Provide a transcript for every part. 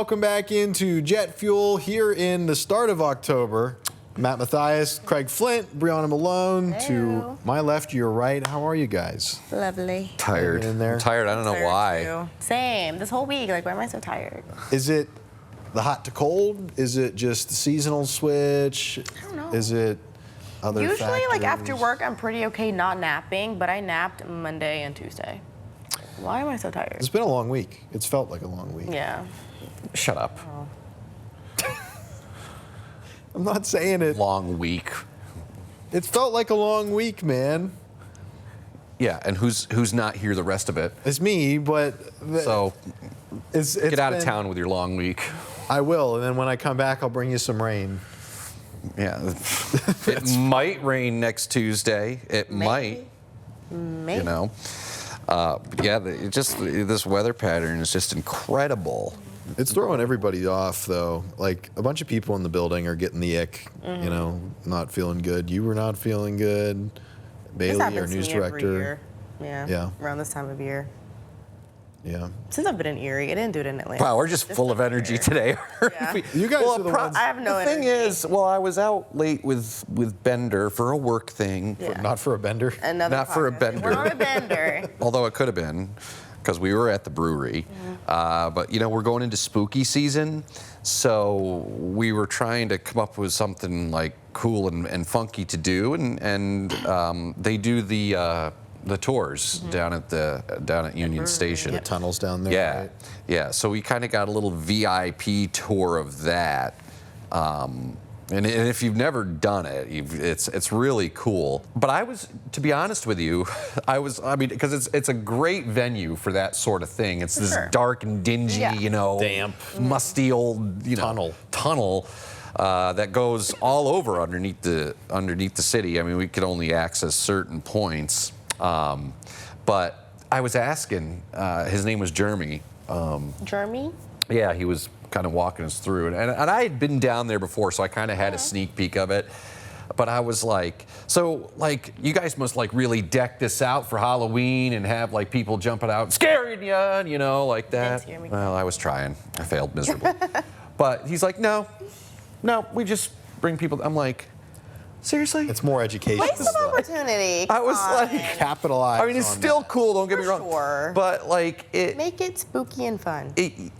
welcome back into Jet Fuel here in the start of October. Matt Mathias, Craig Flint, Brianna Malone. Hello. To my left, your right. How are you guys? Lovely. Tired. In there? I'm tired. I don't know why. Too. Same. This whole week, like, why am I so tired? Is it the hot to cold? Is it just the seasonal switch? I don't know. Is it other Usually, like, factors? after work, I'm pretty okay not napping, but I napped Monday and Tuesday. Why am I so tired? It's been a long week. It's felt like a long week. Yeah. Shut up. Oh. I'm not saying it. Long week. It's felt like a long week, man. Yeah, and who's not here the rest of it? It's me, but So it's get out of been- town with your long week. I will, and then when I come back, I'll bring you some rain. Yeah. It might rain next Tuesday. It might. Maybe. You know. Yeah, this weather pattern is just incredible. It's throwing everybody off, though. Like, a bunch of people in the building are getting the ick, you know, not feeling good. You were not feeling good. This Bailey, our happens to news me every director. year. Yeah. Yeah. Around this time of year. Yeah. Since I've been in Erie, I didn't do it in Atlanta. Wow, we're just full of energy today. Yeah. You guys are the ones. I have no The thing energy. is, well, I was out late with Bender for a work thing. Yeah. Not for a bender. Another Not for a podcast. bender. We're on a bender. Although it could have been, because we were at the brewery. But, you know, we're going into spooky season, so we were trying to come up with something, like, cool and funky to do, and they do the tours down at Union Station. The tunnels down there. Yeah, Right? yeah. So we kind of got a little VIP tour of that. And if you've never done it, it's really cool. But I was, to be honest with you, I mean, because it's a great venue for that sort of thing. It's this sure. dark and dingy, Yeah. you know, Damp. musty old, you know, tunnel that goes all over underneath the city. I mean, we could only access certain points. But I was asking, his name was Jeremy. Jeremy? Yeah, he was kind of walking us through it. And I had been down there before, so I kind of had a sneak peek of it. But I was like, so, like, you guys must, like, really deck this out for Halloween and have, like, people jumping out and scaring you know, like that. scare me. Well, I was trying. I failed miserably. But he's like, no, we just bring people. I'm like, seriously? It's more education. Waste of opportunity. I was Come like, on. Capitalize. I mean, it's on still that. cool, don't get me For wrong. sure. But, like, it. Make it spooky and fun.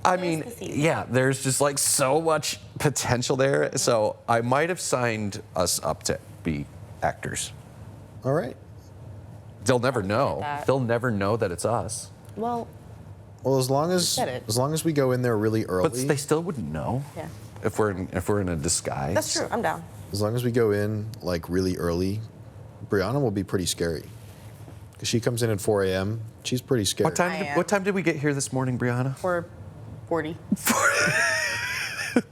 I mean, the season. yeah, there's just like so much potential there. So I might have signed us up to be actors. All right. They'll never know. that. They'll never know that it's us. Well, Well, as long said it. as we go in there really early, But they still wouldn't know yeah. if we're in a disguise. That's true. I'm down. as long as we go in like really early, Brianna will be pretty scary. Because she comes in at 4 a.m. She's pretty scary. What time? I am. What time did we get here this morning, Brianna? For 40.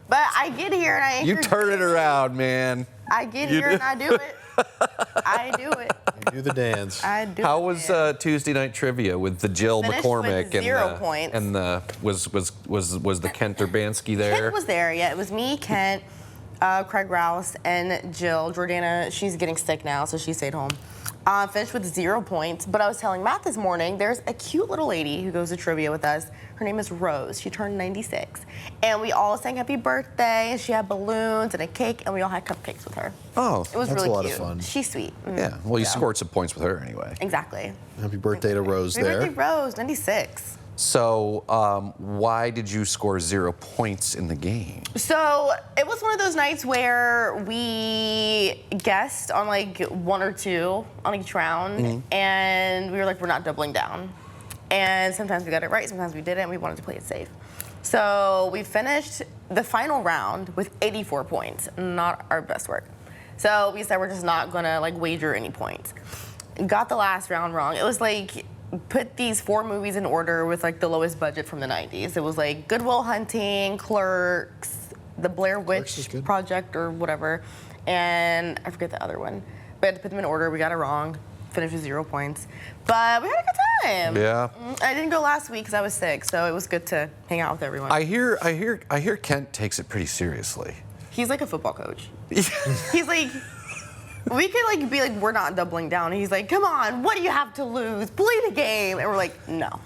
But I get here and I You turn it around, man. I get You here do. and I do it. I do it. You do the dance. I do How it. was Tuesday night trivia with the Jill Finished McCormick with 0 points. and the was the Kent Urbanski there? Kent was there, yeah. It was me, Kent, Craig Rouse, and Jill. Jordana, she's getting sick now, so she stayed home. Finished with 0 points, but I was telling Matt this morning, there's a cute little lady who goes to trivia with us. Her name is Rose. She turned 96. And we all sang happy birthday, and she had balloons and a cake, and we all had cupcakes with her. Oh, It was That's really a lot of cute. fun. She's sweet. yeah. Well, you scored some points with her anyway. Exactly. Happy birthday to Rose Happy there. birthday, Rose, 96. So, why did you score 0 points in the game? So it was one of those nights where we guessed on like 1 or 2 on each round, and we were like, we're not doubling down. And sometimes we got it right, sometimes we didn't. We wanted to play it safe. So we finished the final round with 84 points, not our best work. So we said we're just not gonna like wager any points. Got the last round wrong. It was like, put these 4 movies in order with like the lowest budget from the 90s. It was like Good Will Hunting, Clerks, The Blair is Witch good. Project or whatever, and I forget the other one. We had to put them in order. We got it wrong. Finished with 0 points, but we had a good time. Yeah. I didn't go last week because I was sick, so it was good to hang out with everyone. I hear Kent takes it pretty seriously. He's like a football coach. He's like, we could like be like, we're not doubling down. And he's like, come on, what do you have to lose? Play the game. And we're like, no,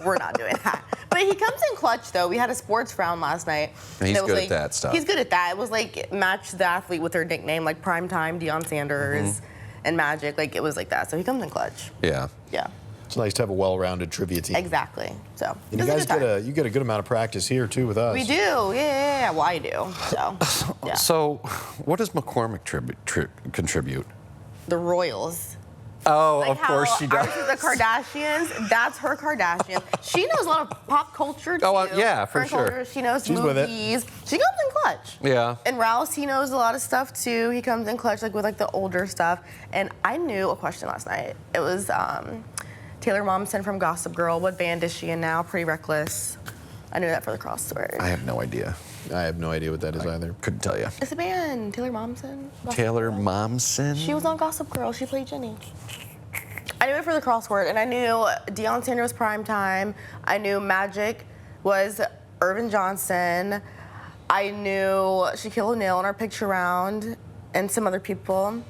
we're not doing that. But he comes in clutch, though. We had a sports round last night. And he's it was good like, at that stuff. He's good at that. It was like match the athlete with their nickname, like Primetime, Deion Sanders, and Magic. Like, it was like that. So he comes in clutch. Yeah. Yeah. It's nice to have a well-rounded trivia team. Exactly. So And you guys get a good amount of practice here too with us. We do. Yeah. Well, I do. So. Yeah. So, what does McCormick contribute? The Royals. Oh, Like of course she ours does. is the Kardashians. That's her Kardashian. She knows a lot of pop culture too. Oh, yeah, for Current sure. culture. She knows She's with it. movies. She comes in clutch. Yeah. And Rouse, he knows a lot of stuff too. He comes in clutch like with like the older stuff. And I knew a question last night. It was Taylor Momsen from Gossip Girl. What band is she in now? Pretty Reckless. I knew that for the crossword. I have no idea. I have no idea what that is either. Couldn't tell you. It's a band. Taylor Momsen. Gossip Taylor Girl. Momsen? She was on Gossip Girl. She played Jenny. I knew it for the crossword, and I knew Deion Sanders was Primetime. I knew Magic was Irvin Johnson. I knew Shaquille O'Neal in our picture round, and some other people.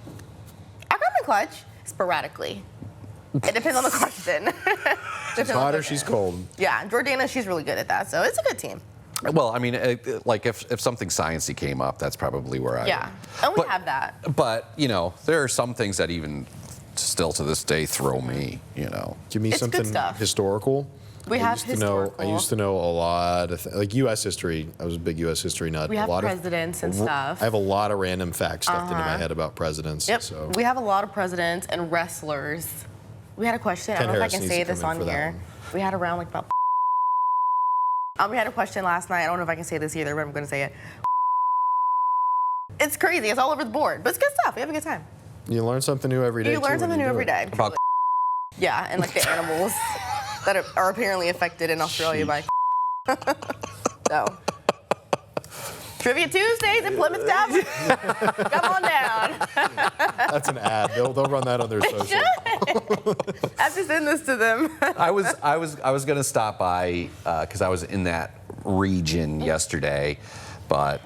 I come in clutch sporadically. It depends on the question. She's hot or she's cold. Yeah, Jordana, she's really good at that, so it's a good team. Well, I mean, like if something sciencey came up, that's probably where I. Yeah, and we But- have that. But you know, there are some things that even still to this day throw me. You know. Give me It's good something stuff. historical. We have I historical. used to know a lot of like U.S. history. I was a big U.S. history nut. We have a lot presidents and of, stuff. I have a lot of random facts stuffed into my head about presidents. Yep, So we have a lot of presidents and wrestlers. We had a question. I Ken don't know Harris if I can needs say to come this in on for that here. one. We had around like about. We had a question last night. I don't know if I can say this either, but I'm going to say it. It's crazy. It's all over the board, but it's good stuff. We have a good time. you learn something new every day. You too, learn when something new do every it. day. About Yeah, and like the animals that are apparently affected in Australia by. So. Trivia Tuesdays at Plymouth Tavern. Come on down. That's an ad. They'll run that on their social. I have to send this to them. I was gonna stop by because I was in that region yesterday, but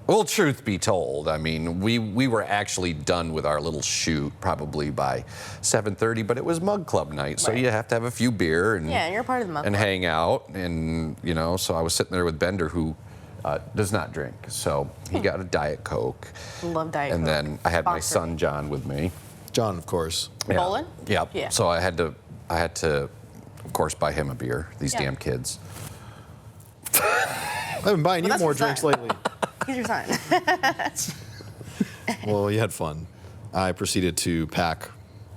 well, truth be told, I mean, we were actually done with our little shoot probably by 7:30, but it was Mug Club night, so Right. you have to have a few beer and Yeah, and you're part of the Mug and Club. hang out, and you know, so I was sitting there with Bender who does not drink, so he got a Diet Coke, Love Diet and Coke. then I had my Sponsor son John with me. John, of course. Bowling? Yep. Yeah. So I had to, of course, buy him a beer. These Yeah. damn kids. I've been buying you that's more what's drinks up. lately. He's your son. Well, you had fun. I proceeded to pack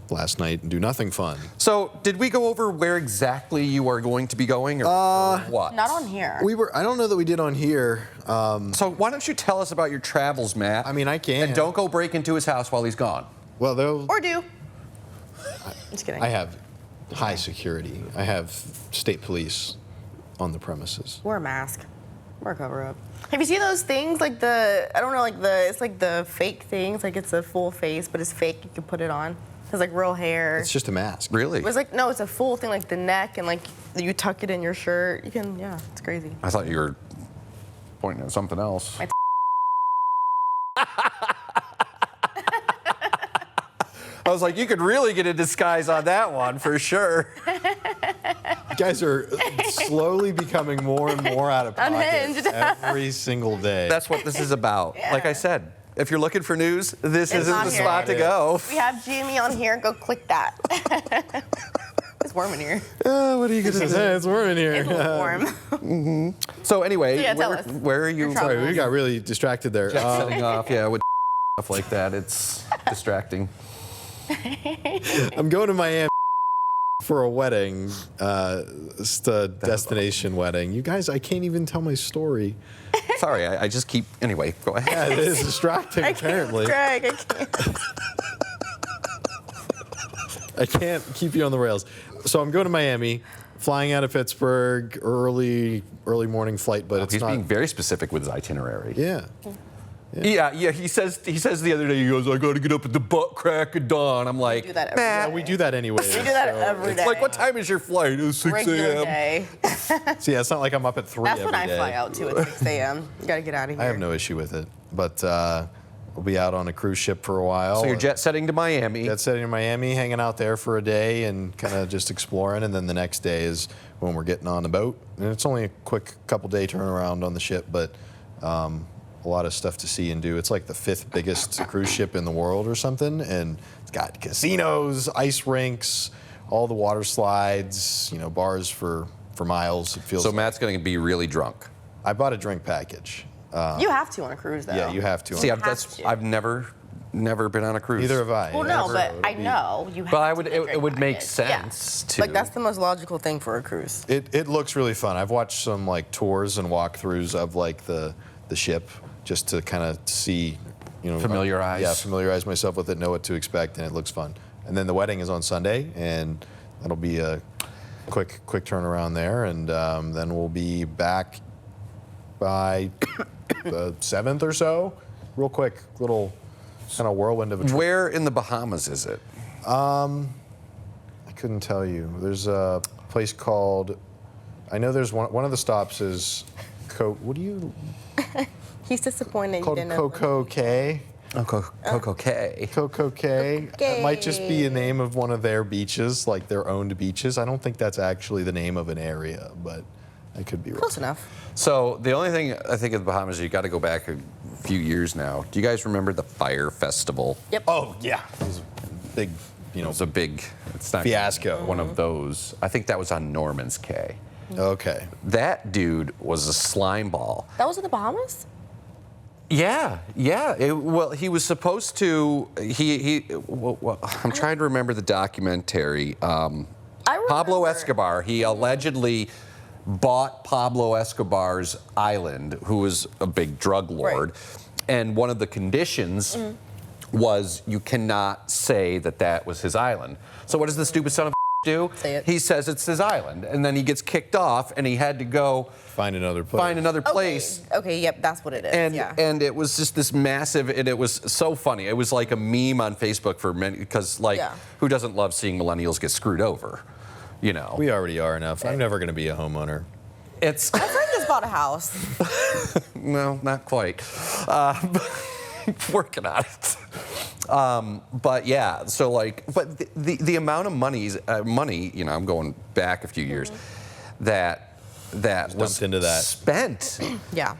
last night and do nothing fun. So did we go over where exactly you are going to be going, or what? Not on here. I don't know that we did on here. So why don't you tell us about your travels, Matt? I mean, I can. And don't go break into his house while he's gone. Well, though, Or do. Just kidding. I have high security. I have state police on the premises. Wear a mask. Wear a cover up. Have you seen those things like it's like the fake things, like it's a full face, but it's fake. You can put it on. It's like real hair. It's just a mask. Really? It was like, no, it's a full thing, like the neck, and like you tuck it in your shirt. You can, yeah, it's crazy. I thought you were pointing at something else. My I was like, you could really get a disguise on that one for sure. You guys are slowly becoming more and more out of pocket Unhinged. every single day. That's what this is about. Like I said, if you're looking for news, this isn't not the here. spot to go. We have Jimmy on here. Go click that. It's warm in here. What are you gonna do? Hey, it's warm in here. It's a little warm. So anyway, So yeah, tell us. where are you? Your Sorry, we got really distracted there. Setting off, yeah, with stuff like that, it's distracting. I'm going to Miami for a wedding. It's a destination wedding. You guys, I can't even tell my story. Sorry, I just keep. Anyway, go ahead. Yeah, it is distracting, apparently. Craig, I can't. I can't keep you on the rails. So I'm going to Miami, flying out of Pittsburgh, early morning flight, but it's He's not. being very specific with his itinerary. Yeah. Yeah. He says the other day, he goes, I got to get up at the butt crack of dawn. I'm like, do that every "Nah." day. We do that anyway. We do that every day. Like, what time is your flight? It's 6 Regular a.m. day. So yeah, it's not like I'm up at 3 That's every when I day. fly out too at 6 a.m. You gotta get out of here. I have no issue with it. But we'll be out on a cruise ship for a while. So you're jet setting to Miami. Jet setting in Miami, hanging out there for a day and kind of just exploring. And then the next day is when we're getting on the boat. And it's only a quick couple day turnaround on the ship, but a lot of stuff to see and do. It's like the 5th biggest cruise ship in the world or something. And it's got casinos, ice rinks, all the water slides, bars for miles. It feels So like. Matt's going to be really drunk. I bought a drink package. You have to on a cruise, though. Yeah, you have to. See, have to. I've never been on a cruise. Neither have I. Well, no, Never. but It'll I be- know you have But to. get a it drink would make package. sense Yeah. to. Like, that's the most logical thing for a cruise. It looks really fun. I've watched some like tours and walkthroughs of like the ship just to kind of see, Familiarize. Yeah, familiarize myself with it, know what to expect, and it looks fun. And then the wedding is on Sunday, and that'll be a quick turnaround there, and then we'll be back by the 7th or so. Real quick, little kind of whirlwind of a trip. Where in the Bahamas is it? I couldn't tell you. There's a place called. I know there's one of the stops is. What do you He's disappointed you called? didn't know. Coco Cay. Oh, Coco Cay. Coco Cay. It might just be a name of one of their beaches, like their owned beaches. I don't think that's actually the name of an area, but I could be wrong. Close enough. So the only thing I think of the Bahamas, you got to go back a few years now. Do you guys remember the Fire Festival? Yep. Oh yeah, it was a big, It was a big. It's not fiasco. One of those. I think that was on Norman's Cay. Okay. That dude was a slime ball. That was in the Bahamas? Yeah. He was supposed to. I'm trying to remember the documentary. I remember. Pablo Escobar. He allegedly bought Pablo Escobar's island, who was a big drug lord, and one of the conditions was you cannot say that was his island. So what does the stupid son of a do? Say it. He says it's his island, and then he gets kicked off, and he had to go Find another place. find another place. Okay, yep, that's what it is. And yeah. and it was just this massive, and it was so funny. It was like a meme on Facebook for many, because Yeah. who doesn't love seeing millennials get screwed over? We already are enough. I'm never going to be a homeowner. It's My friend just bought a house. no, not quite. Working on it. But yeah, so but the amount of money, I'm going back a few years, that was dumped into that. spent Yeah.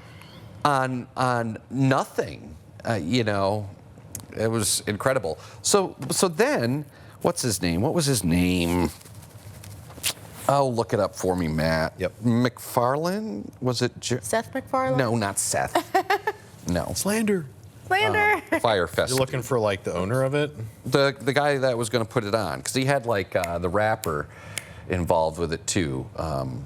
on nothing. It was incredible. So then, what's his name? What was his name? Oh, look it up for me, Matt. Yep. McFarlane? Was it? Seth MacFarlane? No, not Seth. No. Slander. Slander. Fire You're Festival. looking for like the owner of it? The guy that was going to put it on, because he had the rapper involved with it too.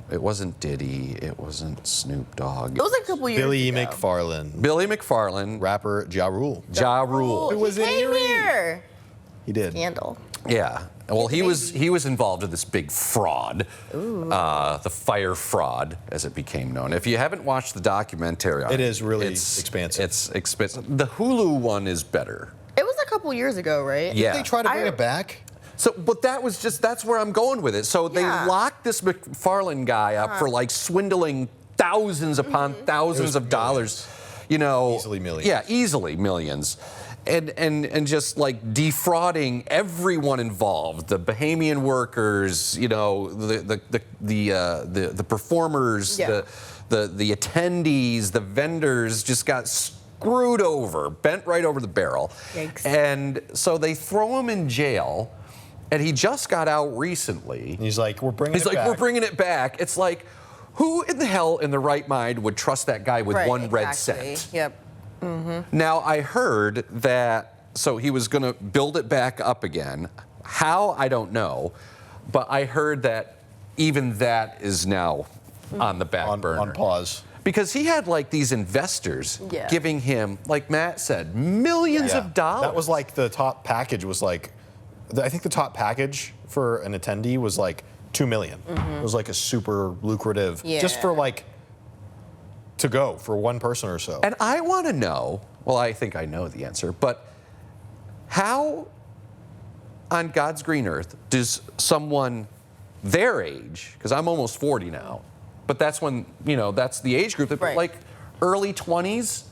It wasn't Diddy. It wasn't Snoop Dogg. It was like a couple years Billy ago. McFarlane. Billy McFarlane, Rapper Ja Rule. Ja Rule. He was in came Erie. here. He did. Scandal. Yeah. Well, he was involved in this big fraud, the fire fraud, as it became known. If you haven't watched the documentary on It is really it's expansive. It's expensive. The Hulu one is better. It was a couple years ago, right? Yeah. They try to bring I- it back? So, but that's where I'm going with it. So they Yeah. locked this McFarlane guy up for swindling thousands upon thousands of dollars. Easily millions. Yeah, easily millions. And just defrauding everyone involved, the Bahamian workers, the performers, Yeah. the attendees, the vendors just got screwed over, bent right over the barrel. Yikes. And so they throw him in jail, and he just got out recently. And he's like, we're bringing He's it like, back. we're bringing it back. It's like, who in the hell in the right mind would trust that guy with Right, one red exactly. cent? Yep. Now, I heard that, so he was going to build it back up again. How, I don't know. But I heard that even that is now on the back burner. on pause. Because he had these investors Yeah. giving him, like Matt said, millions Yeah. of dollars. That was the top package was I think the top package for an attendee was $2 million. It was a super lucrative, just for Yeah. to go for one person or so. And I want to know, well, I think I know the answer, but how on God's green earth does someone their age, because I'm almost 40 now, but that's when, that's the age group, that Right. early 20s,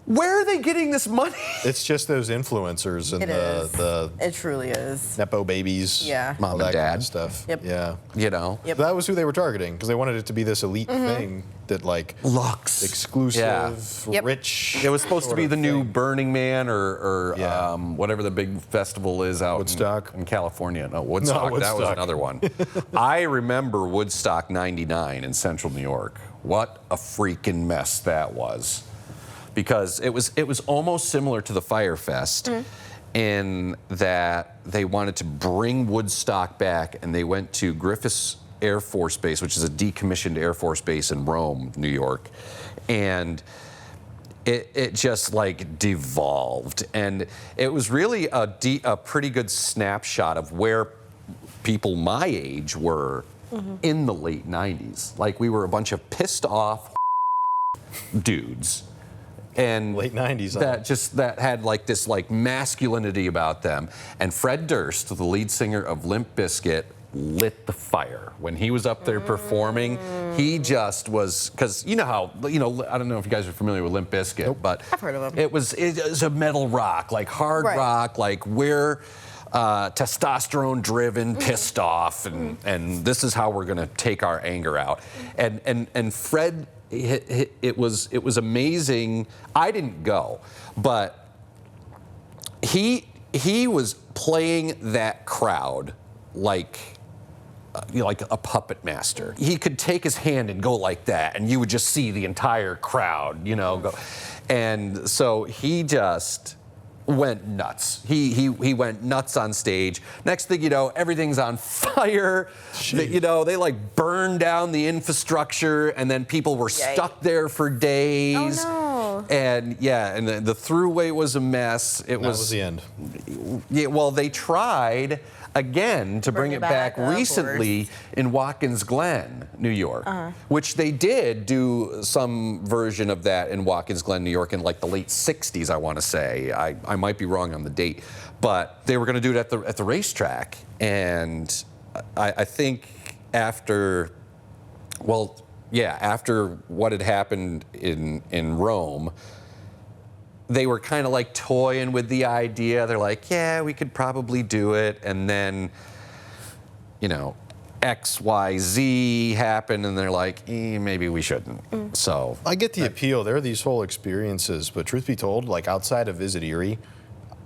Where are they getting this money? It's just those influencers and It is. the It truly is. Nepo babies. Yeah. all Mom that and kind dad. of stuff. Yep. Yeah. You know? Yep. That was who they were targeting because they wanted it to be this elite thing that like Lux. exclusive, Yeah. Yep. rich. It was supposed to sort be of the new thing. Burning Man or Yeah. whatever the big festival is out Woodstock? in California. No, Woodstock. That was Woodstock. another one. I remember Woodstock 99 in central New York. What a freaking mess that was. Because it was almost similar to the Fire Fest in that they wanted to bring Woodstock back, and they went to Griffiths Air Force Base, which is a decommissioned Air Force base in Rome, New York, and it just like devolved, and it was really a pretty good snapshot of where people my age were in the late 90s. Like we were a bunch of pissed off dudes. And Late 90s, huh? that had like this like masculinity about them. And Fred Durst, the lead singer of Limp Bizkit, lit the fire when he was up there performing. He just was, because you know how, I don't know if you guys are familiar with Limp Bizkit, but I've heard of 'em. it was a metal rock, like hard Right. rock, like we're testosterone driven, pissed off, and this is how we're gonna take our anger out. And Fred, it was amazing. I didn't go, but he was playing that crowd like like a puppet master. He could take his hand and go like that, and you would just see the entire crowd, go. And so he just went nuts. He went nuts on stage. Next thing you know, everything's on fire. They like burned down the infrastructure, and then people were stuck there for days. Oh, no. And yeah, and the throughway was a mess. That was the end. Yeah, well, they tried again to bring it back back up, recently in Watkins Glen, New York, which they did do some version of that in Watkins Glen, New York in like the late 60s, I want to say. I might be wrong on the date, but they were going to do it at the racetrack. And I think after what had happened in Rome, they were kind of like toying with the idea. They're like, yeah, we could probably do it. And then, XYZ happened, and they're like, maybe we shouldn't. So I get the appeal. There are these whole experiences, but truth be told, like outside of Visit Erie,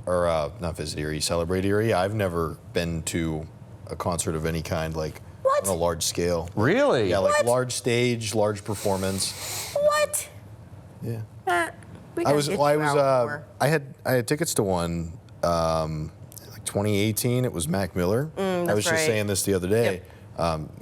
or not Visit Erie, Celebrate Erie, I've never been to a concert of any kind, like What? on a large scale. really, Yeah, like What? large stage, large performance. What? Yeah. We I gotta was, get well, I you was, out more. I had tickets to one, like 2018. It was Mac Miller. I was that's just right. saying this the other day.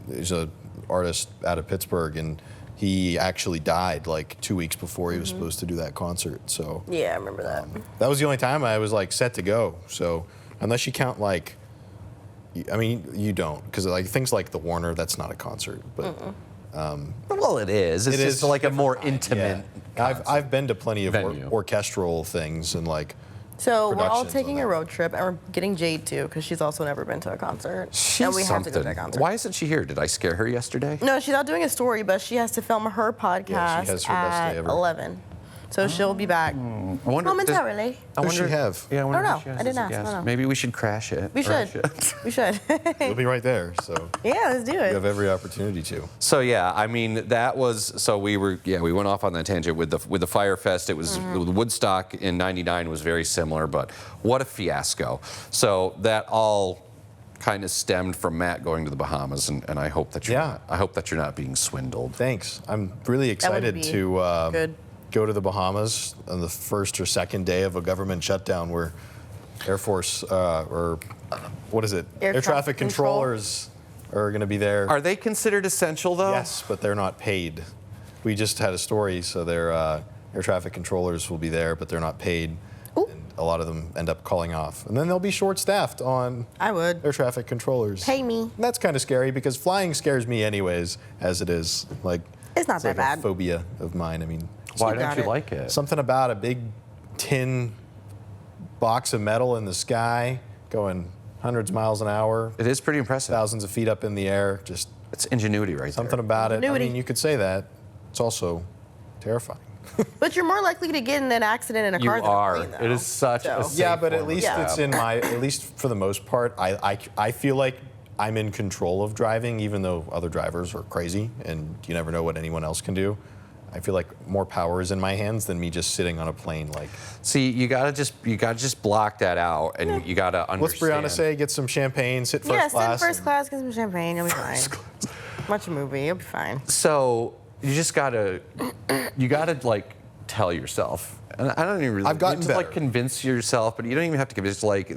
There's an artist out of Pittsburgh, and he actually died like 2 weeks before he was supposed to do that concert. So Yeah, I remember that. that was the only time I was like set to go. So unless you count like, I mean, you don't, because like things like the Warner, that's not a concert, but. well, it is. It's It just is like a more different. intimate. Yeah. I've been to plenty of venue. orchestral things and like. So we're all productions taking on a that. road trip, and we're getting Jade too, because she's also never been to a concert. She's and we have to go to that something. concert. Why isn't she here? Did I scare her yesterday? No, she's out doing a story, but she has to film her podcast has her best day at ever. 11. So she'll be back I wonder. momentarily. I Who's she have? Yeah, I wonder I don't if she know. has I didn't as a ask. I guest. don't know. Maybe we should crash it. We Or I should. We should. You'll be right there, so Yeah, let's do you it. have every opportunity to. So yeah, I mean that was so we went off on that tangent with the Fire Fest. It was Woodstock in '99 was very similar, but what a fiasco. So that all kind of stemmed from Matt going to the Bahamas, and I hope that you're not being swindled. Thanks. I'm really That would excited be to good. go to the Bahamas on the first or second day of a government shutdown where Air Force or what is it? Air Air traffic traffic control. controllers are going to be there. Are they considered essential though? Yes, but they're not paid. We just had a story, so their air traffic controllers will be there, but they're not paid. Ooh. And a lot of them end up calling off. And then they'll be short-staffed on I would. air traffic controllers. Pay me. And that's kind of scary because flying scares me anyways, as it is. Like It's not that like bad. a phobia of mine. I mean, Why You don't got you it. like it? something about a big tin box of metal in the sky going hundreds of miles an hour, It is pretty impressive. thousands of feet up in the air. Just It's ingenuity right something there. about it. I Ingenuity. mean, you could say that. It's also terrifying. But you're more likely to get in an accident in a You car than are. a plane, though. It is such a So- safe Yeah, but at form of least Yeah. it's in my, at least for the most part, I feel like I'm in control of driving, even though other drivers are crazy and you never know what anyone else can do. I feel like more power is in my hands than me just sitting on a plane. Like, See, you gotta just block that out, and you gotta what's understand. Brianna say? Get some champagne, sit first Yeah, class. sit in first and- class, get some champagne, you'll be fine. Watch a movie, you'll be fine. So you just gotta like tell yourself. And I don't even really. I've gotten you have to, like better. convince yourself, but you don't even have to convince. Like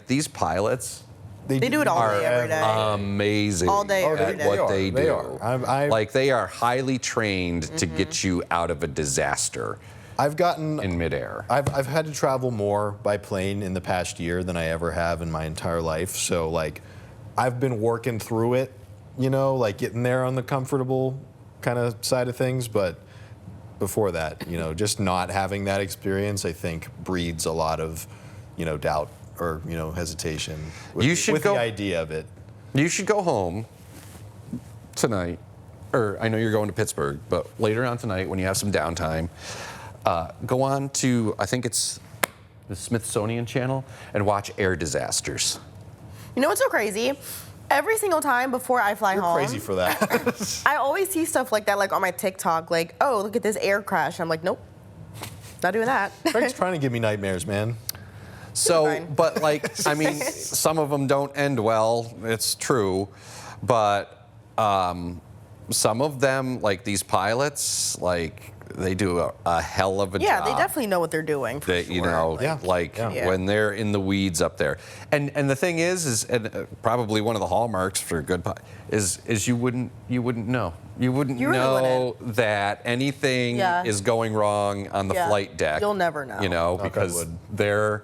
these pilots They do it all are day, every day. amazing All day, every at day. what they They do. are. Like they are highly trained to get you out of a disaster I've gotten in midair. I've had to travel more by plane in the past year than I ever have in my entire life. So like, I've been working through it, you know, like getting there on the comfortable kind of side of things. But before that, you know, just not having that experience, I think breeds a lot of, you know, doubt or, you know, hesitation with, You should with go- the idea of it. You should go home tonight, or I know you're going to Pittsburgh, but later on tonight when you have some downtime, go on to, I think it's the Smithsonian Channel, and watch air disasters. You know what's so crazy? Every single time before I fly You're home, crazy for that. I always see stuff like that, like on my TikTok, like, oh, look at this air crash. I'm like, nope, not doing that. Craig's trying to give me nightmares, man. So, Fine. but like, I mean, some of them don't end well, it's true, but some of them, like these pilots, like, they do a hell of a Yeah, job. they definitely know what they're doing. For That, sure. you know, Like, Yeah. Yeah. when they're in the weeds up there, and the thing is and probably one of the hallmarks for a good is you wouldn't know you wouldn't You really know that anything Yeah. is going wrong on the Yeah. flight deck. You'll never know. You know, Knock on because wood. they're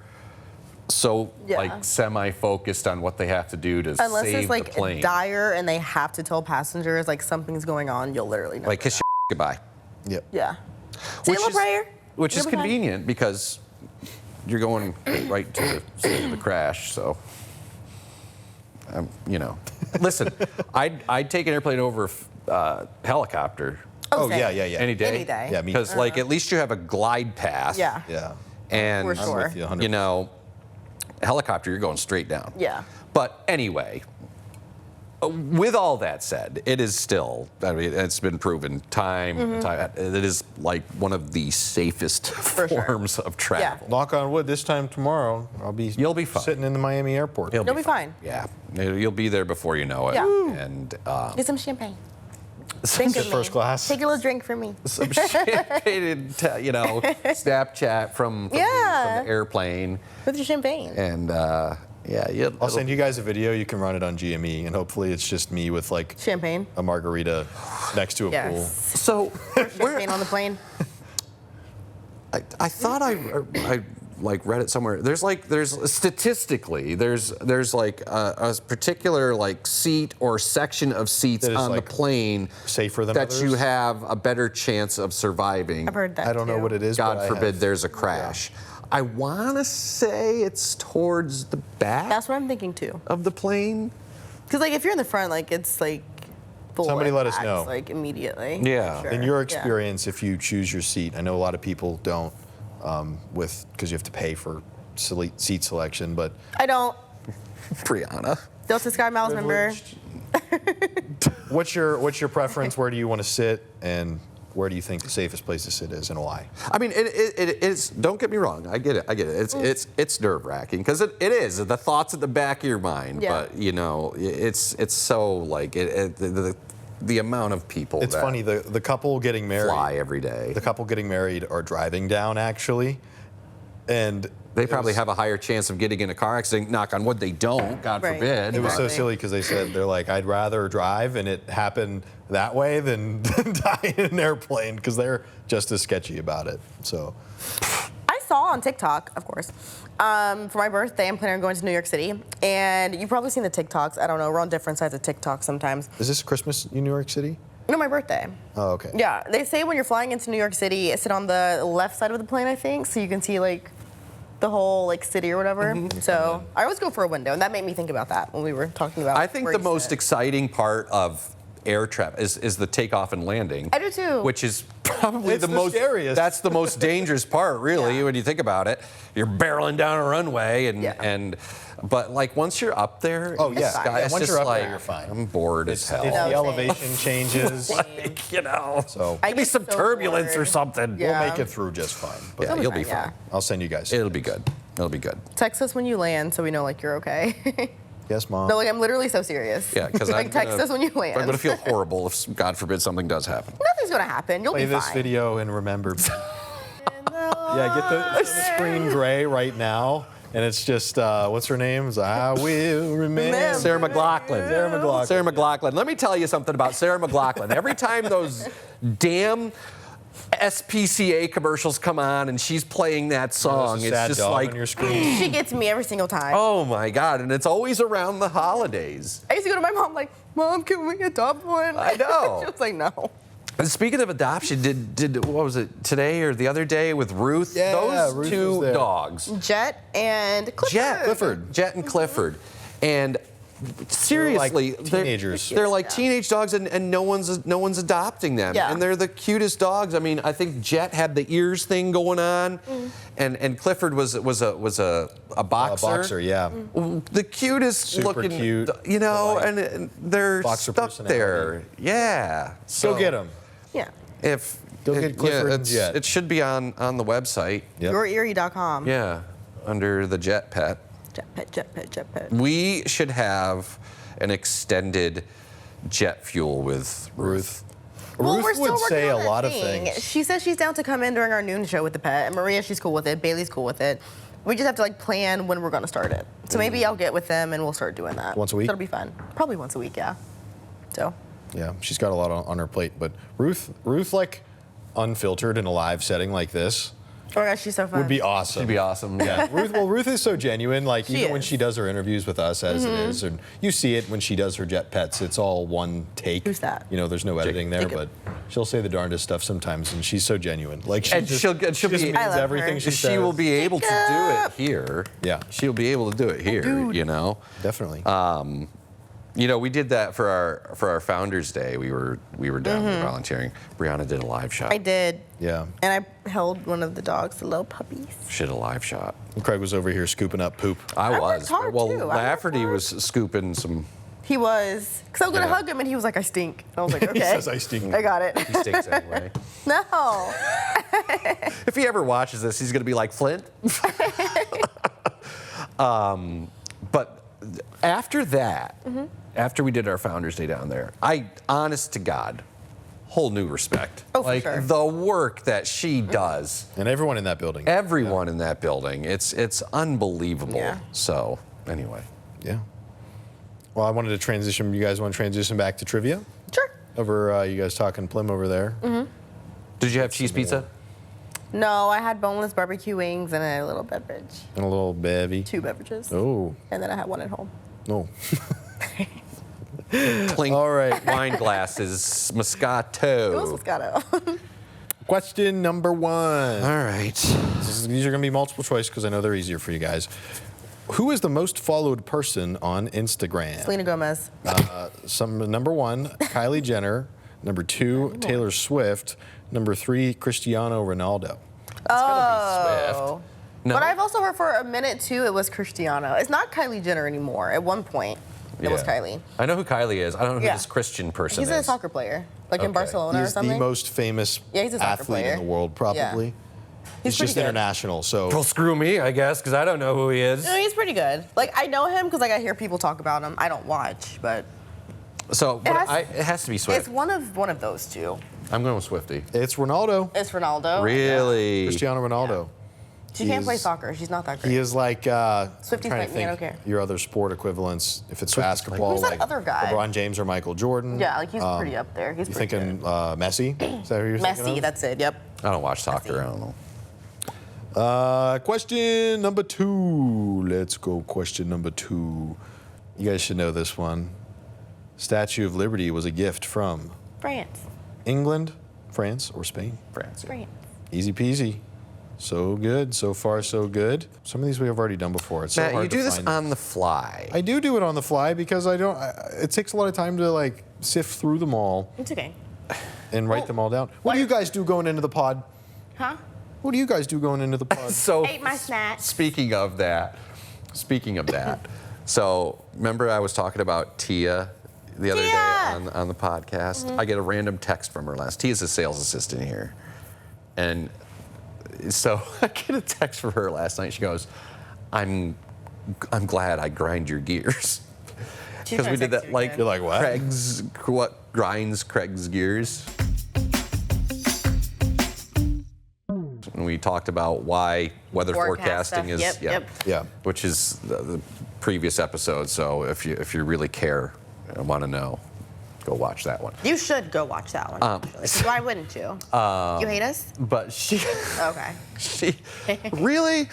so Yeah. like semi-focused on what they have to do to Unless save it's like the plane. dire and they have to tell passengers like something's going on, you'll literally know. Like kiss your goodbye. Yep. Yeah. Say a little prayer. Which is You'll be fine. convenient because you're going right to the scene of the crash. So, you know, listen, I'd take an airplane over a helicopter Oh, same. yeah. any day. Any day. Yeah, me Because too. like at least you have a glide path. Yeah. Yeah. And For sure. I'm with you 100%. you know, helicopter you're going straight down. Yeah. But anyway, with all that said, it is still, I mean, it's been proven time and time. It is like one of the safest sure. forms of travel. Knock on wood, this time tomorrow, You'll be fine. sitting in the Miami airport. You'll You'll be fine. Yeah, you'll be there before you know it. Yeah. And Get some champagne. Think of me. First class. Take a little drink for me. some champagne, and, you know, Snapchat from Yeah. the airplane. With your champagne. And yeah, I'll send you guys a video. You can run it on GME, and hopefully it's just me with like Champagne. a margarita next to a pool. Yes. So Champagne on the plane. I thought I like read it somewhere. There's statistically there's like a particular like seat or section of seats That is, on like, the plane safer than that others? you have a better chance of surviving. I've heard that I don't know too. what it is. but God I forbid have- there's a crash. I want to say it's towards the back That's what I'm thinking too. of the plane. Because like if you're in the front, like it's like full Somebody let us impacts, know. like immediately. Yeah. For sure. In your Yeah. experience, if you choose your seat, I know a lot of people don't, because you have to pay for seat selection, but I don't. Brianna. Delta Sky Miles member. what's your preference? Where do you want to sit, and where do you think the safest place to sit is, and why? I mean, it is. Don't get me wrong. I get it. It's nerve wracking because it is the thoughts at the back of your mind. Yeah. But you know, it's so like the amount of people. It's that funny, the couple getting married. fly every day. The couple getting married are driving down actually, and They it probably was- have a higher chance of getting in a car accident. Knock on wood, they don't. God Right. forbid. It was so Exactly. silly because they said they're like, I'd rather drive and it happened that way than die in an airplane because they're just as sketchy about it. So I saw on TikTok, of course, for my birthday, I'm planning on going to New York City. And you've probably seen the TikToks. I don't know. We're on different sides of TikTok sometimes. is this Christmas in New York City? No, my birthday. Oh, okay. Yeah, they say when you're flying into New York City, sit on the left side of the plane, I think, so you can see like the whole like city or whatever. So I always go for a window, and that made me think about that when we were talking about. I think where the you most sit. exciting part of air traffic is the takeoff and landing. I do too. Which is probably It's the most scariest. That's the most dangerous part, really, Yeah. when you think about it. You're barreling down a runway, Yeah. but like once you're up there, Oh, yeah. sky- Yeah, it's once just you're up there, like, you're fine. I'm bored as hell. If No, the same. elevation changes, Like, you know, so I maybe get some so turbulence or bored. something. Yeah. we'll make it through just fine. But Yeah, you'll be Yeah. fine. I'll send you guys. It'll be good. It'll be good. Text us when you land so we know like you're okay. Yes, Mom. No, like I'm literally so serious. Yeah, because like text us when you land. I'm gonna feel horrible if, God forbid, something does happen. Nothing's gonna happen. You'll Play be this fine. video and remember. Yeah, get the screen gray right now. And it's just, what's her name? It's, I will remember. Sarah McLachlan. Sarah McLachlan. Sarah McLachlan. Let me tell you something about Sarah McLachlan. Every time those damn SPCA commercials come on and she's playing that song, There's a it's sad just dog like, on your screen. She gets me every single time. oh my God. And it's always around the holidays. I used to go to my mom like, Mom, can we adopt one? I know. She was like, no. And speaking of adoption, did what was it, today or the other day with Ruth? Yeah, Those Ruth was two there. dogs. Jet and Clifford. Jet and Clifford. And seriously, like teenagers. They're like teenage dogs, and no one's adopting them. Yeah. And they're the cutest dogs. I mean, I think Jet had the ears thing going on, and Clifford was a boxer. A boxer, yeah. The cutest Super looking, cute, you know, polite. and they're Boxer stuck there. personality. Yeah. Go get them. Yeah. If Go get Clifford and Jet. it should be on the website. Yep. YourErie.com. Yeah, under the Jet Pet. Jet pet. We should have an extended jet fuel with Ruth. Well, we're Ruth still would working say a on that lot of thing. things. She says she's down to come in during our noon show with the pet. And Maria, she's cool with it. Bailey's cool with it. We just have to like plan when we're going to start it. So maybe I'll get with them and we'll start doing that. Once a week? So it'll be fun. Probably once a week, yeah. So. Yeah, she's got a lot on her plate. But Ruth, like, unfiltered in a live setting like this Oh my gosh, she's so fun. would be awesome. Should be awesome. Yeah, Ruth is so genuine. Like, She even when is. she does her interviews with us, as it is, and you see it when she does her Jet Pets, it's all one take. Who's that? You know, there's no editing there, Jacob. but she'll say the darndest stuff sometimes, and she's so genuine. Like, And she'll be- means I love everything her. she She says. will be able to do it here. Yeah. She'll be able to do it here, you know. Definitely. You know, we did that for our Founders Day. We were down there volunteering. Brianna did a live shot. I did. Yeah. And I held one of the dogs, the little puppies. She did a live shot. And Craig was over here scooping up poop. I worked was. hard, well, too. I worked Lafferty hard. was scooping some. He was. Because I was going to Yeah. hug him and he was like, I stink. And I was like, okay. says I stink. I got it. He stinks anyway. No. If he ever watches this, he's going to be like Flint. But after that, after we did our Founders Day down there, honest to God, whole new respect. Oh, for like sure. the work that she does, And everyone in that building. everyone in that building, it's unbelievable. Yeah. So anyway, Yeah. Well, I wanted to transition. You guys want to transition back to trivia? Sure. Over, you guys talking Plym over there. did you have cheese pizza? No, I had boneless barbecue wings and a little beverage. And a little bevy. 2 beverages. Oh, And then I had one at home. no. Clink All right. wine glasses, It was Moscato. Moscato. Question number 1. All right. These are going to be multiple choice because I know they're easier for you guys. Who is the most followed person on Instagram? Selena Gomez. Number 1, Kylie Jenner. Number 2, Taylor Swift. Number 3, Cristiano Ronaldo. Oh. No. But I've also heard for a minute too, it was Cristiano. It's not Kylie Jenner anymore. At one point, it was Yeah. Kylie. I know who Kylie is. I don't know who Yeah. this Christian person He's is. a soccer player, like in Okay. Barcelona or He's something. the most famous Yeah, he's a soccer athlete player. in the world, probably. He's pretty just good. international, so Well, screw me, I guess, because I don't know who he is. No, he's pretty good. Like I know him because like I hear people talk about him. I don't watch, but So, but has- it has to be Swift. it's one of those two. I'm going with Swifty. it's Ronaldo. It's Ronaldo. Really? Cristiano Ronaldo. She can't play He's- soccer. She's not that great. He is like Swifty's trying like to me, I think don't care. your other sport equivalents. If it's basketball, Who's that like other guy? LeBron James or Michael Jordan. Yeah, like he's pretty up there. He's You pretty thinking Messi? Is that who you're good. thinking Messi, of? that's it. Yep. I don't watch soccer. I don't know. Question number 2. Let's go. Question number 2. You guys should know this one. Statue of Liberty was a gift from France. England, France, or Spain. France. France. Easy peasy. So good. So far, so good. Some of these we have already done before. It's so Matt, hard you to do this find. on the fly. I do it on the fly because it takes a lot of time to like sift through them all It's okay. and write them all down. What do you guys do going into the pod? Huh? What do you guys do going into the pod? So Ate my snacks. Speaking of that, so remember I was talking about Tia the other Tia! day on the podcast? I get a random text from her last. Tia's a sales assistant here. And so I get a text from her last night. She goes, I'm glad I grind your gears. Because we did that like You're like, what? what grinds Craig's gears. And we talked about why weather Forecast forecasting stuff. is Yep. Yeah. which is the previous episode. So if you really care and want to know, go watch that one. You should go watch that one. actually. 'Cause why wouldn't you? You hate us? But she Okay. she really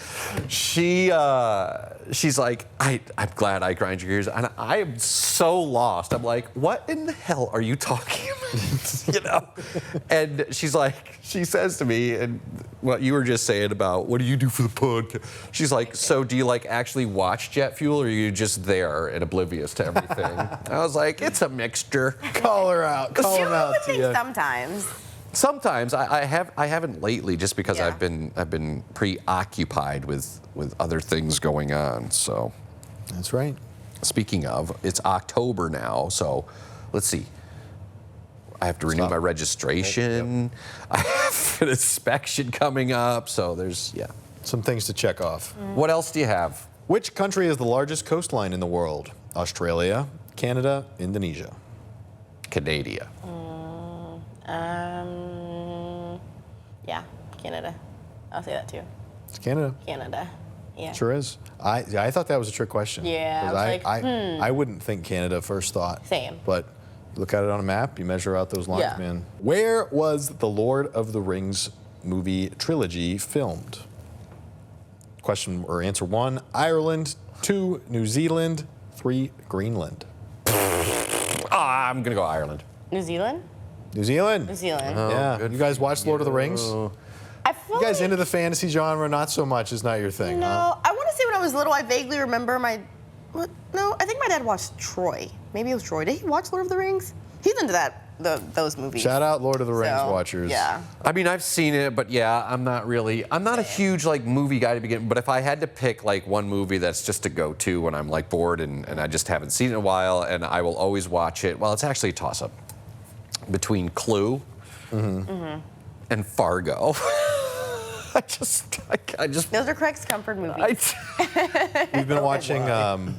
she's like, I'm glad I grind your gears, and I am so lost. I'm like, what in the hell are you talking about? You know? And she's like, she says to me, and what you were just saying about what do you do for the podcast? She's like, so do you like actually watch Jet Fuel, or are you just there and oblivious to everything? I was like, it's a mixture. Call her out. Call You him out, would think Tia. sometimes. Sometimes I haven't lately, just because Yeah. I've been preoccupied with other things going on. So That's right. speaking of, it's October now, so let's see. I have to renew Stop. my registration. I have an inspection coming up, so there's Some things to check off. What else do you have? Which country has the largest coastline in the world? Australia, Canada, Indonesia. Canada. Yeah, Canada. I'll say that too. It's Canada. Canada. Yeah. Sure is. I thought that was a trick question. Yeah, 'Cause I was like, I wouldn't think Canada first thought. Same. But look at it on a map, you measure out those lines, Yeah. man. Where was the Lord of the Rings movie trilogy filmed? Question or answer 1, Ireland. 2, New Zealand. 3, Greenland. I'm gonna go Ireland. New Zealand? New Zealand. New Zealand. Yeah. good You guys for watch Lord of the Rings? I feel You guys like, into the fantasy genre? Not so much. Is not your thing, No, huh? I want to say when I was little, I vaguely remember no, I think my dad watched Troy. Maybe it was Troy. Did he watch Lord of the Rings? He's into those movies. Shout out Lord of the Rings So, watchers. Yeah. I mean, I've seen it, but yeah, I'm not a huge like movie guy to begin. But if I had to pick like one movie that's just to go to when I'm like bored and I just haven't seen it in a while, and I will always watch it. Well, it's actually a toss-up between Clue and Fargo. I just Those are Craig's comfort movies. We've been watching.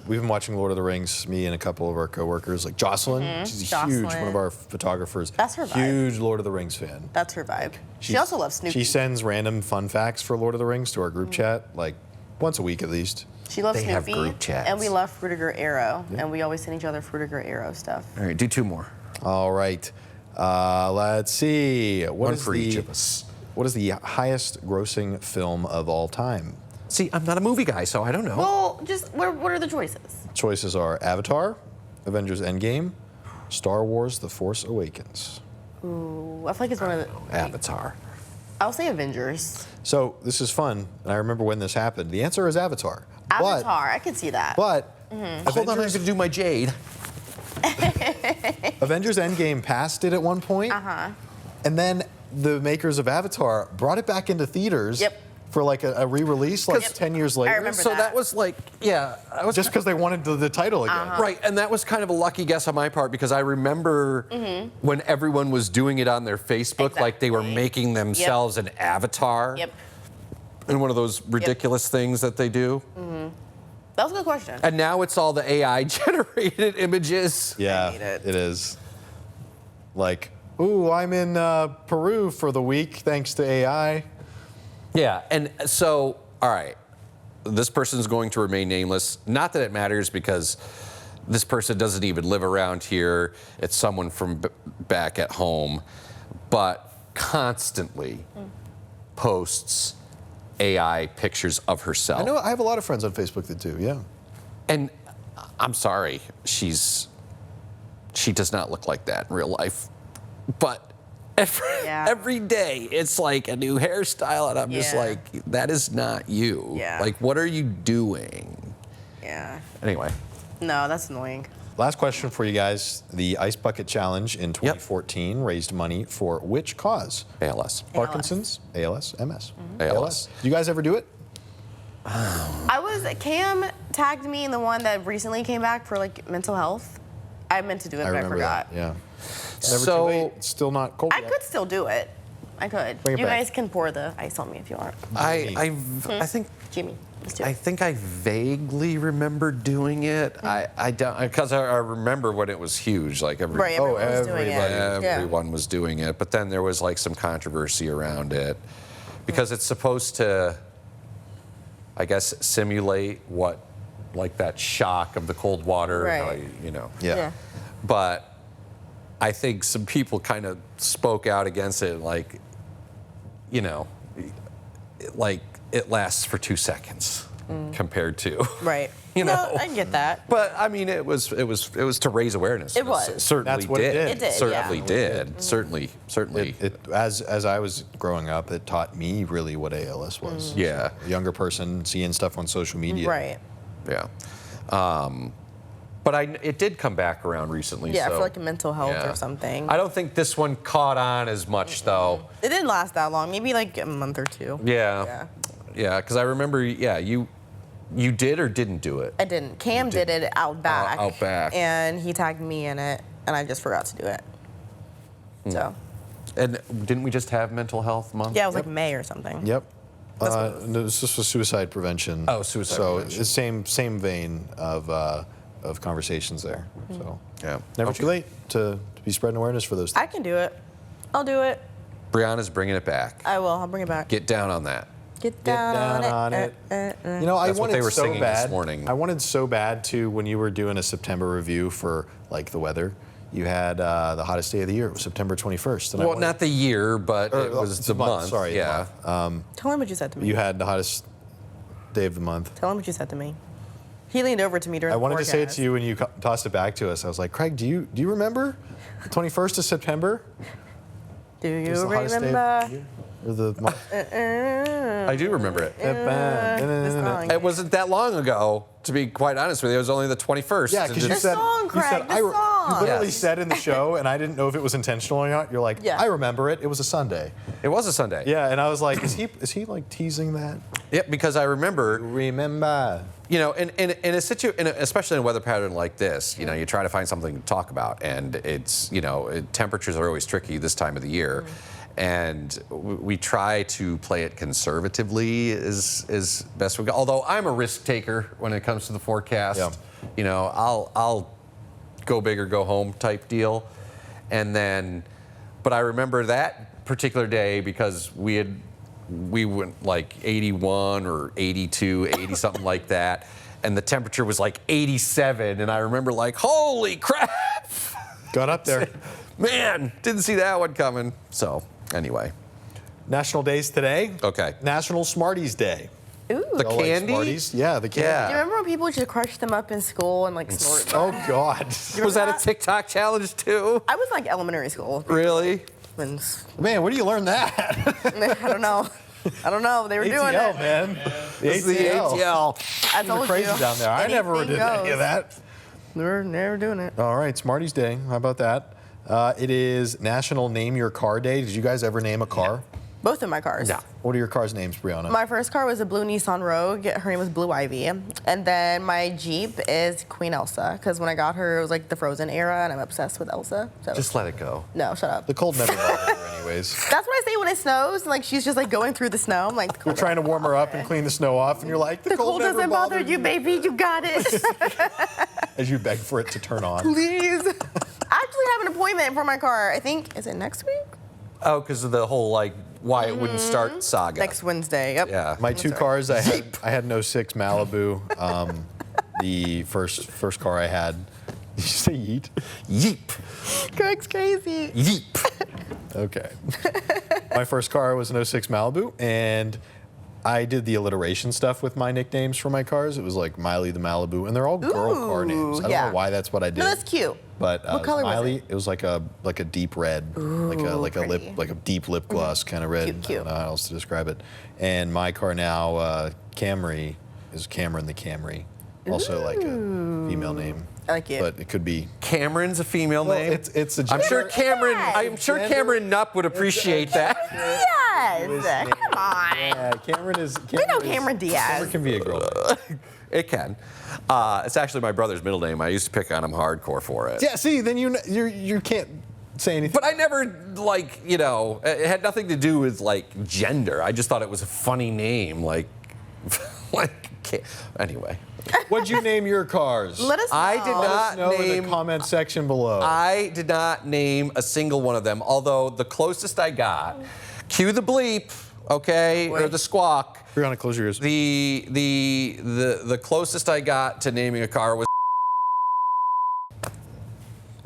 We've been watching Lord of the Rings. Me and a couple of our coworkers, like Jocelyn. She's huge, one of our photographers. That's her vibe. Huge Lord of the Rings fan. That's her vibe. She also loves Snoopy. She sends random fun facts for Lord of the Rings to our group chat, like once a week at least. She loves They have Snoopy. group chats. And we love Fruitiger Arrow. And we always send each other Fruitiger Arrow stuff. All right, do 2 more. All right. Let's see. One for each of us. What is the highest grossing film of all time? See, I'm not a movie guy, so I don't know. Well, just what are the choices? Choices are Avatar, Avengers Endgame, Star Wars The Force Awakens. Ooh, I feel like it's one of the. Avatar. I'll say Avengers. So this is fun, and I remember when this happened. The answer is Avatar. Avatar, I could see that. But Hold on, I'm going Avengers, to do my Jade. Avengers Endgame passed it at one point. And then the makers of Avatar brought it back into theaters Yep. for like a re-release like 10 years later. remember So that that. was like, yeah, I was Just because they wanted the title again. right, and that was kind of a lucky guess on my part because I remember when everyone was doing it on their Facebook, like they were Exactly. making themselves an avatar. Yep. And one of those ridiculous things that they do. That was a good question. And now it's all the AI generated images. Yeah, hate it. it is. Like, ooh, I'm in Peru for the week thanks to AI. Yeah, and so, all right, this person's going to remain nameless. Not that it matters because this person doesn't even live around here. It's someone from back at home, but constantly posts AI pictures of herself. I know I have a lot of friends on Facebook that do, yeah. And I'm sorry, she does not look like that in real life. But Yeah. Every day, it's like a new hairstyle, and I'm just Yeah. like, that is not you. Yeah. Like, what are you doing? Yeah. Anyway. No, that's annoying. Last question for you guys. The Ice Bucket Challenge in 2014 raised money for which cause? ALS. Parkinson's, ALS, MS. ALS. Do you guys ever do it? Cam tagged me in the one that recently came back for like mental health. I meant to do it, but I remember forgot. that. Yeah. Never So- too late. It's still not cold I yet. could still do it. I could. Bring it You back. guys can pour the ice on me if you want. I think Jimmy, let's do I it. think I vaguely remember doing it. I don't, because I remember when it was huge. Like Right, everyone was doing it. everybody. Yeah. everyone was doing it. But then there was like some controversy around it because it's supposed to, I guess, simulate what, like that shock of the cold water. Right. how you know. Yeah. But I think some people kind of spoke out against it, like, you know, like it lasts for 2 seconds compared to. Right. You No, know. I get that. But I mean, it was to raise awareness. It was. Certainly That's what it did. It did, Certainly yeah. did. Certainly. As I was growing up, it taught me really what ALS was. Yeah. A younger person seeing stuff on social media. Right. Yeah. But it did come back around recently. Yeah, so, for like a mental health yeah. or something. I don't think this one caught on as much though. It didn't last that long. Maybe like a month or two. Yeah. Yeah, because I remember. Yeah, you did or didn't do it. I didn't. Cam did it out back. Out back. And he tagged me in it, and I just forgot to do it. So, And didn't we just have Mental Health Month? yeah, it was like May or something. Yep. That's what it was. No, this was suicide prevention. Oh, suicide so prevention. it's same vein of conversations there. So Yeah. never Okay. too late to be spreading awareness for those things. I can do it. I'll do it. Brianna's bringing it back. I will. I'll bring it back. Get down on that. Get down down, on it. You know, That's I what wanted they were so singing this bad. morning. I wanted so bad to when you were doing a September review for like the weather. You had the hottest day of the year. It was September 21st. And I Well, wanted- not the year, but or, it was it's the a month, month. sorry, the Yeah. month. Tell him what you said to me. You had the hottest day of the month. Tell him what you said to me. He leaned over to me during I the wanted to say it forecast. to you when you tossed it back to us. I was like, Craig, do you remember the 21st of September? Do you was the hottest day of remember? the year? Or the month? I do remember it. This song. It wasn't that long ago, to be quite honest with you. It was only the 21st. Yeah, because you The said, song, you Craig, said the you song. literally Yes. said in the show, and I didn't know if it was intentional or not. You're like, Yeah. I remember it. It was a Sunday. It was a Sunday. Yeah, and I was like, is he like teasing that? Yep, because I remember, Remember. you know, in a situation, especially in a weather pattern like this, you know, you try to find something to talk about, and it's, you know, temperatures are always tricky this time of the year. And we try to play it conservatively as best we can. Although I'm a risk taker when it comes to the forecast. Yeah. You know, I'll go big or go home type deal. And then, but I remember that particular day because we went like 81 or 82, 80 something like that, and the temperature was like 87, and I remember like, holy crap! Got up there. Man, didn't see that one coming. So, anyway. National days today. Okay. National Smarties Day. Ooh. The Y'all like candy? Smarties? Yeah, the candy. Yeah. Do you remember when people just crush them up in school and like snort them? Oh God. Was that a TikTok challenge too? I was like elementary school. Really? When, Man, where do you learn that? I don't know. I don't know. They were doing ATL, it. man. The It's the ATL. I They're told crazy you. down there. I never Anything did any goes. of that. We're never doing it. All right, Smarties Day. How about that? It is National Name Your Car Day. Did you guys ever name a car? Both of my cars. No. What are your cars' names, Brianna? My first car was a blue Nissan Rogue. Her name was Blue Ivy. And then my Jeep is Queen Elsa, because when I got her, it was like the Frozen era, and I'm obsessed with Elsa. So. Just let it go. No, shut up. The cold never bothered her anyways. That's what I say when it snows. Like, she's just like going through the snow. I'm like, the You're cold, trying to warm her up and clean the snow off, and you're like, the cold never doesn't bother bothered you, baby. You got it. As you beg for it to turn on. Please. I actually have an appointment for my car. I think, is it next week? Oh, because of the whole like why it wouldn't start saga. Next Wednesday. Yep. Yeah. My two cars, I had an 06 Malibu. The first car I had. Did you say yeet? Yeep. Craig's crazy. Yeep. Okay. My first car was an 06 Malibu, and I did the alliteration stuff with my nicknames for my cars. It was like Miley the Malibu, and they're all girl car names. I don't yeah. know why that's what I did. No, that's cute. But What color was Miley, it? it was like a deep red, like a deep lip gloss kind of red. Cute, cute. I don't know how else to describe it. And my car now, Camry, is Cameron the Camry. Also like a female name. I like it. But it could be. Cameron's a female Well, name. it's a I'm sure gender- Cameron. Yes. I'm sure Cameron Nupp would appreciate that. Yes. Come on. Yeah, Cameron is. We know Cameron Diaz. Cameron can be a girl. It can. It's actually my brother's middle name. I used to pick on him hardcore for it. Yeah. See, then you can't say anything. But I never it had nothing to do with like gender. I just thought it was a funny name, anyway. What'd you name your cars? Let us know. I did Let not us know in name. the comment section below. I did not name a single one of them. Although the closest I got, cue the bleep, okay, or the squawk. Brianna, close your ears. The closest I got to naming a car was.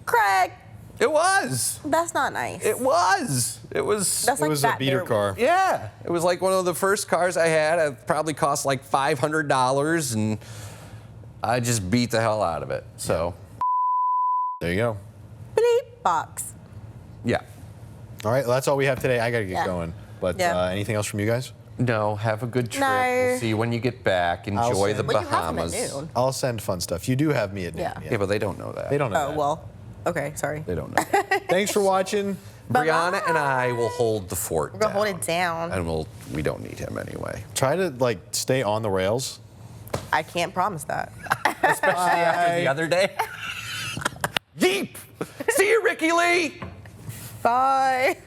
Craig, It was. that's not nice. It was. It was. That's It like was a that beater bear- car. Yeah, it was like one of the first cars I had. It probably cost like $500, and I just beat the hell out of it. So, There you go. Bleep box. yeah. All right, well, that's all we have today. I gotta get Yeah. going. But Yeah. anything else from you guys? No, have a good trip. No. We'll see you when you get back. Enjoy the send- Well, you have them at Bahamas. noon. I'll send fun stuff. You do have me at noon. Yeah. Yeah, but they don't know that. They don't know. Oh, that. well. Okay, sorry. They don't know that. Thanks for watching. Brianna and I will hold the fort. We're going to hold it down. And we don't need him anyway. Try to stay on the rails. I can't promise that. Especially after the other day. Yeep! See you, Ricky Lee! Bye.